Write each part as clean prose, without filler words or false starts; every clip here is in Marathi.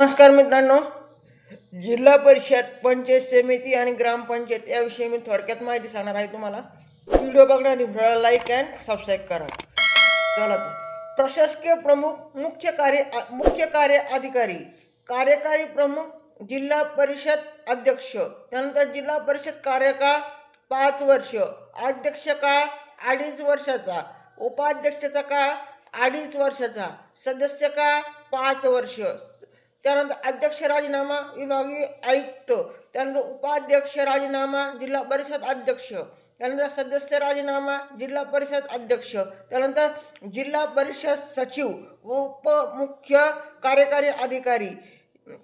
नमस्कार मित्रांनो, जिल्हा परिषद, पंचायत समिती आणि ग्रामपंचायत याविषयी मी थोडक्यात माहिती सांगणार आहे तुम्हाला. व्हिडिओ बघण्याआधी व्हिडिओला लाईक अँड सबस्क्राईब करा. चला तर. प्रशासकीय प्रमुख, मुख्य कार्य अधिकारी, कार्यकारी प्रमुख, जिल्हा परिषद अध्यक्ष, त्यानंतर जिल्हा परिषद कार्यकाळ 5 वर्ष, अध्यक्ष काळ 2.5 वर्षाचा, उपाध्यक्षाचा काळ 2.5 वर्षाचा, सदस्य काळ 5 वर्ष, त्यानंतर अध्यक्ष राजीनामा विभागीय आयुक्त, त्यानंतर उपाध्यक्ष राजीनामा जिल्हा परिषद अध्यक्ष, त्यानंतर सदस्य राजीनामा जिल्हा परिषद अध्यक्ष, त्यानंतर जिल्हा परिषद सचिव व उपमुख्य कार्यकारी अधिकारी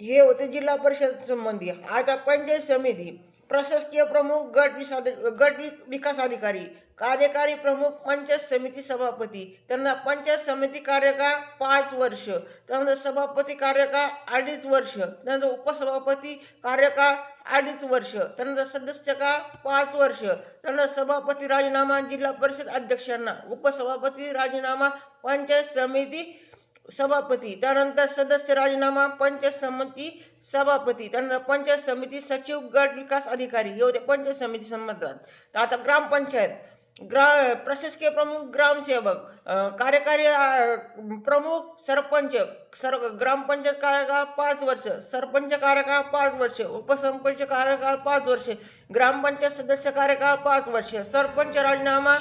हे होते जिल्हा परिषद संबंधी. आता पंचायत समिती, प्रशासकीय प्रमुख, गट विकास अधिकारी, कार्यकारी प्रमुख, पंचायत समिती सभापती, त्यांना पंचायत समिती कार्यकाळ 5 वर्ष, त्यानंतर सभापती कार्यकाळ 2.5 वर्ष, त्यानंतर उपसभापती कार्यकाळ 2.5 वर्ष, त्यानंतर सदस्य काळ 5 वर्ष, त्यानंतर सभापती राजीनामा जिल्हा परिषद अध्यक्षांना, उपसभापती राजीनामा पंचायत समिती सभापती, त्यानंतर सदस्य राजीनामा पंचायत समिती सभापती, त्यानंतर पंचायत समिती सचिव, गट विकास अधिकारी हे होते पंचायत समिती संबंधात. तर आता ग्रामपंचायत, प्रशासकीय प्रमुख ग्रामसेवक, कार्यकारी प्रमुख सरपंच, ग्रामपंचायत कार्यकाळ 5 वर्ष, सरपंच कार्यकाळ 5 वर्ष, उपसरपंच कार्यकाळ 5 वर्ष, ग्रामपंचायत सदस्य कार्यकाळ 5 वर्ष, सरपंच राजीनामा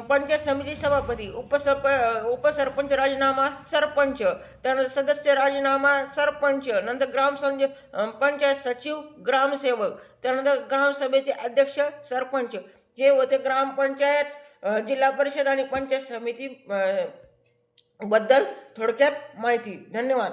पंचायत समिती सभापती, उपसरपंच राजीनामा सरपंच, त्यानंतर सदस्य राजीनामा सरपंच, नंतर पंचायत सचिव ग्रामसेवक, त्यानंतर ग्रामसभेचे अध्यक्ष सरपंच हे होते ग्रामपंचायत, जिल्हा परिषद आणि पंचायत समिती बद्दल थोडक्यात माहिती. धन्यवाद.